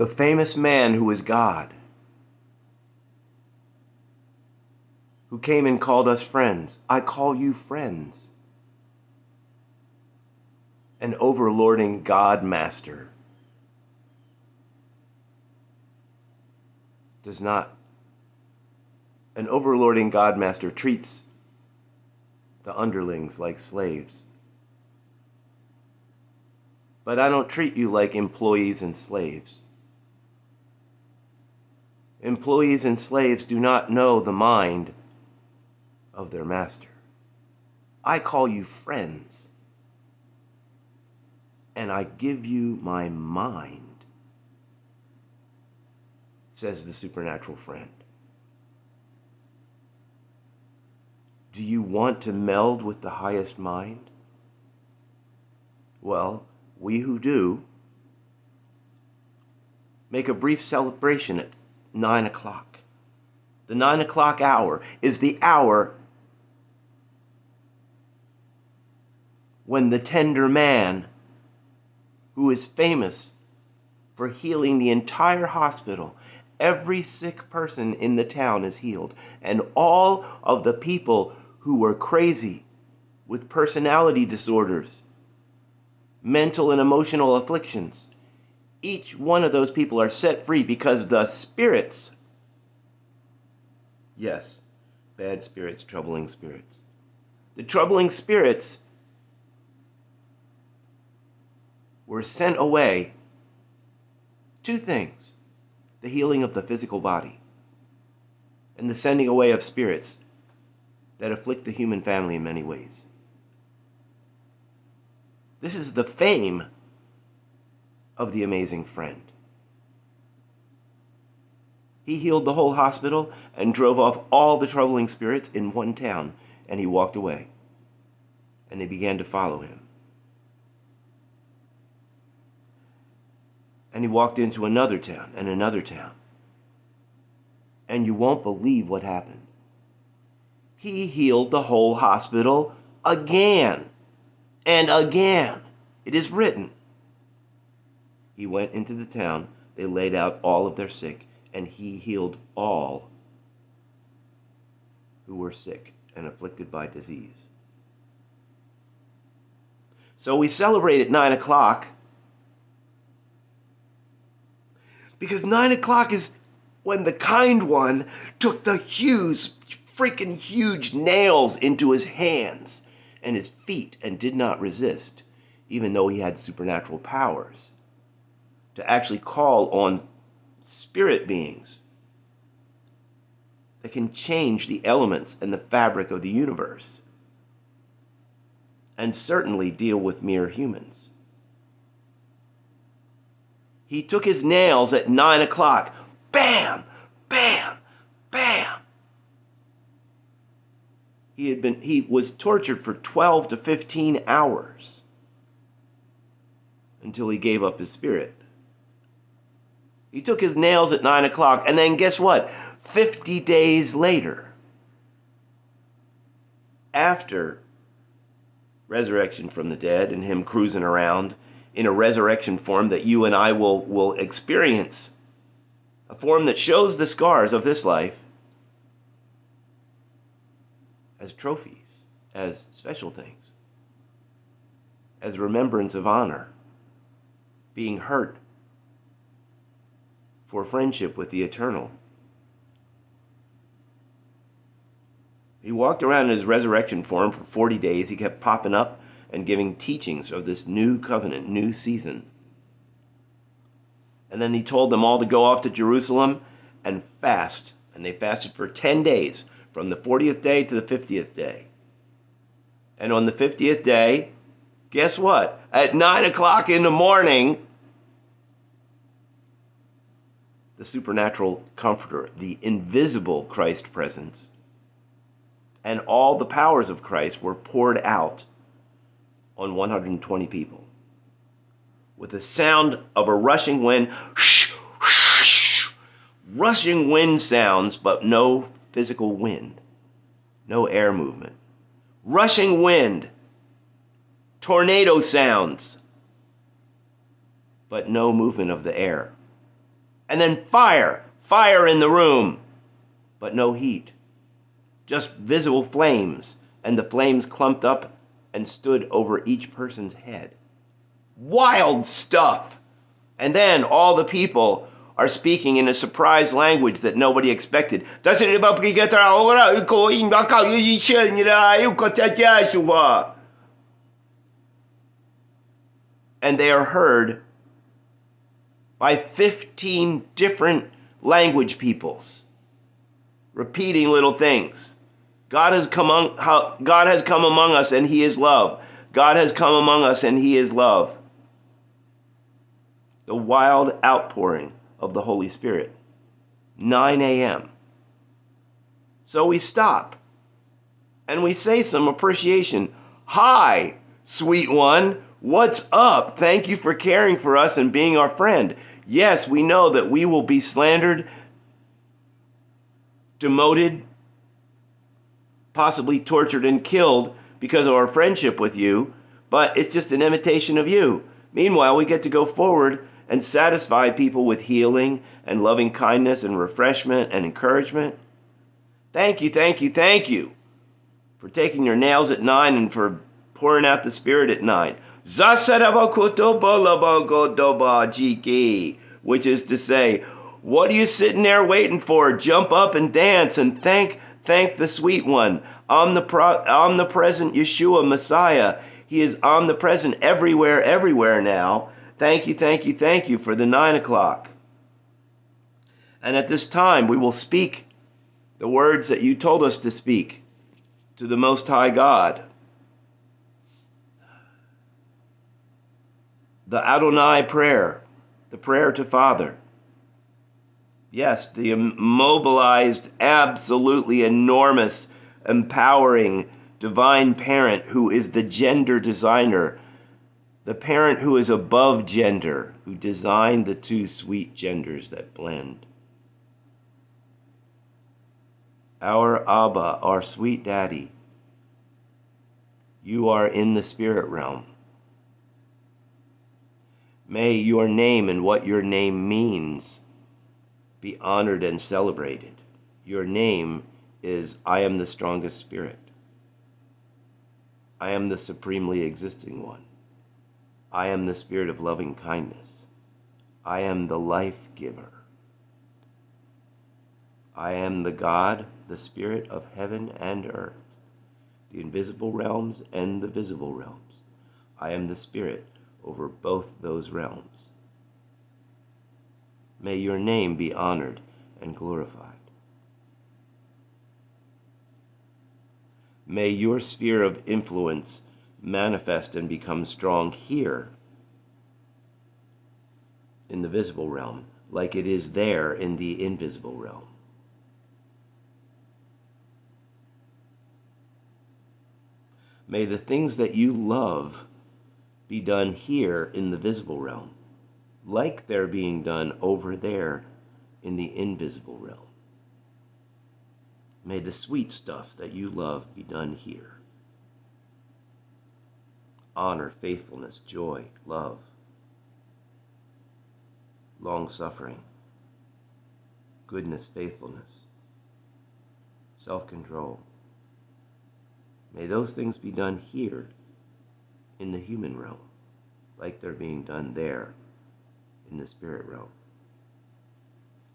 the famous man who is God, who came and called us friends. I call you friends. An overlording God master does not. An overlording God master treats the underlings like slaves. But I don't treat you like employees and slaves. Employees and slaves do not know the mind of their master. I call you friends, and I give you my mind, says the supernatural friend. Do you want to meld with the highest mind? Well, we who do make a brief celebration at 9 o'clock. The 9 o'clock hour is the hour when the tender man, who is famous for healing the entire hospital, every sick person in the town is healed, and all of the people who were crazy with personality disorders, mental and emotional afflictions, each one of those people are set free because the spirits, yes, bad spirits, troubling spirits, the troubling spirits were sent away. Two things: the healing of the physical body and the sending away of spirits that afflict the human family in many ways. This is the fame of the amazing friend. He healed the whole hospital and drove off all the troubling spirits in one town, and he walked away. And they began to follow him. And he walked into another town and another town. And you won't believe what happened. He healed the whole hospital again and again. It is written. He went into the town, they laid out all of their sick, and he healed all who were sick and afflicted by disease. So we celebrate at 9 o'clock because 9 o'clock is when the kind one took the freaking huge nails into his hands and his feet and did not resist, even though he had supernatural powers to actually call on spirit beings that can change the elements and the fabric of the universe, and certainly deal with mere humans. He took his nails at 9 o'clock. Bam! Bam! Bam! He was tortured for 12 to 15 hours until he gave up his spirit. He took his nails at 9 o'clock, and then guess what? 50 days later, after resurrection from the dead and him cruising around in a resurrection form that you and I will experience, a form that shows the scars of this life as trophies, as special things, as remembrance of honor, being hurt for friendship with the eternal. He walked around in his resurrection form for 40 days. He kept popping up and giving teachings of this new covenant, new season. And then he told them all to go off to Jerusalem and fast. And they fasted for 10 days, from the 40th day to the 50th day. And on the 50th day, guess what? At 9 o'clock in the morning, the supernatural comforter, the invisible Christ presence, and all the powers of Christ were poured out on 120 people with the sound of a rushing wind. Rushing wind sounds, but no physical wind, no air movement. Rushing wind, tornado sounds, but no movement of the air. And then fire. Fire in the room. But no heat. Just visible flames. And the flames clumped up and stood over each person's head. Wild stuff! And then all the people are speaking in a surprise language that nobody expected. And they are heard by 15 different language peoples, repeating little things. God has come among us, and he is love. God has come among us, and he is love. The wild outpouring of the Holy Spirit. 9 a.m. So we stop and we say some appreciation. Hi, sweet one. What's up? Thank you for caring for us and being our friend. Yes, we know that we will be slandered, demoted, possibly tortured and killed because of our friendship with you, but it's just an imitation of you. Meanwhile, we get to go forward and satisfy people with healing and loving kindness and refreshment and encouragement. Thank you for taking your nails at 9 and for pouring out the Spirit at 9. Which is to say, what are you sitting there waiting for? Jump up and dance and thank the sweet one. Omnipresent Yeshua Messiah. He is omnipresent everywhere now. Thank you for the 9 o'clock. And at this time, we will speak the words that you told us to speak to the Most High God. The Adonai prayer, the prayer to Father. Yes, the immobilized, absolutely enormous, empowering, divine parent who is the gender designer, the parent who is above gender, who designed the two sweet genders that blend. Our Abba, our sweet daddy, you are in the spirit realm. May your name and what your name means be honored and celebrated. Your name is, I am the strongest spirit. I am the supremely existing one. I am the spirit of loving kindness. I am the life giver. I am the God, the spirit of heaven and earth, the invisible realms and the visible realms. I am the spirit over both those realms. May your name be honored and glorified. May your sphere of influence manifest and become strong here in the visible realm, like it is there in the invisible realm. May the things that you love be done here in the visible realm, like they're being done over there in the invisible realm. May the sweet stuff that you love be done here. Honor, faithfulness, joy, love, long-suffering, goodness, faithfulness, self-control. May those things be done here in the human realm, like they're being done there in the spirit realm.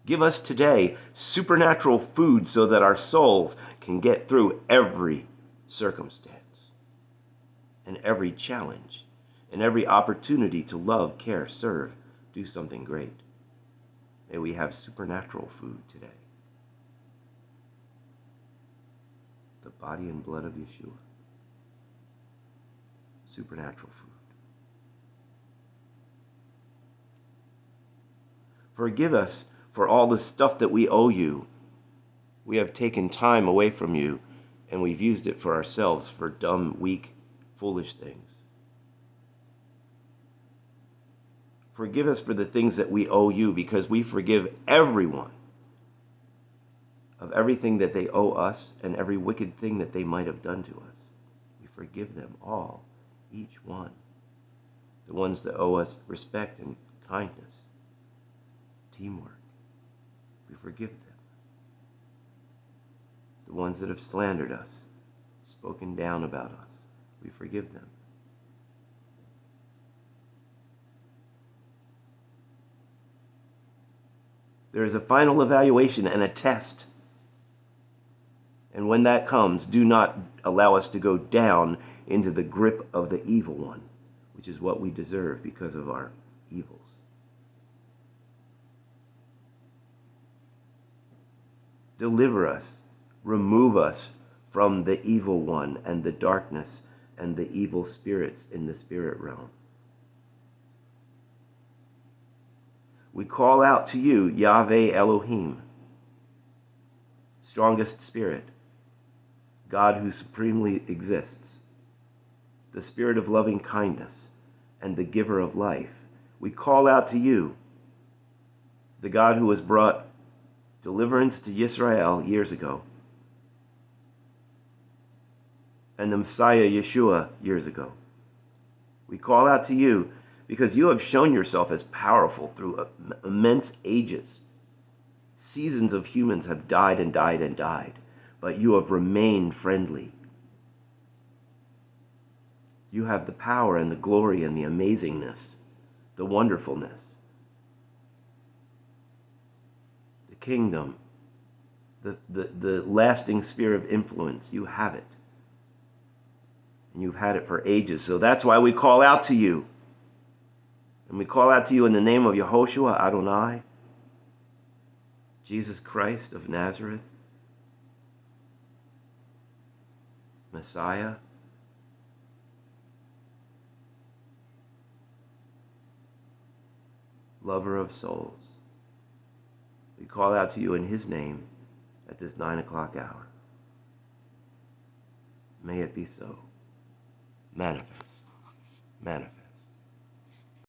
Give us today supernatural food so that our souls can get through every circumstance and every challenge and every opportunity to love, care, serve, do something great. May we have supernatural food today. The body and blood of Yeshua. Supernatural food. Forgive us for all the stuff that we owe you. We have taken time away from you, and we've used it for ourselves for dumb, weak, foolish things. Forgive us for the things that we owe you, because we forgive everyone of everything that they owe us and every wicked thing that they might have done to us. We forgive them all, each one. The ones that owe us respect and kindness, teamwork, we forgive them. The ones that have slandered us, spoken down about us, we forgive them. There is a final evaluation and a test. And when that comes, do not allow us to go down into the grip of the evil one, which is what we deserve because of our evils. Deliver us, remove us from the evil one and the darkness and the evil spirits in the spirit realm. We call out to you, Yahweh Elohim, strongest spirit, God who supremely exists, the spirit of loving kindness and the giver of life. We call out to you, the God who has brought deliverance to Israel years ago, and the Messiah Yeshua years ago. We call out to you because you have shown yourself as powerful through immense ages. Seasons of humans have died and died and died, but you have remained friendly. You have the power and the glory and the amazingness, the wonderfulness, the kingdom, the lasting sphere of influence. You have it. And you've had it for ages. So that's why we call out to you. And we call out to you in the name of Yehoshua Adonai, Jesus Christ of Nazareth, Messiah, lover of souls. We call out to you in his name at this 9 o'clock hour. May it be so. Manifest. Manifest.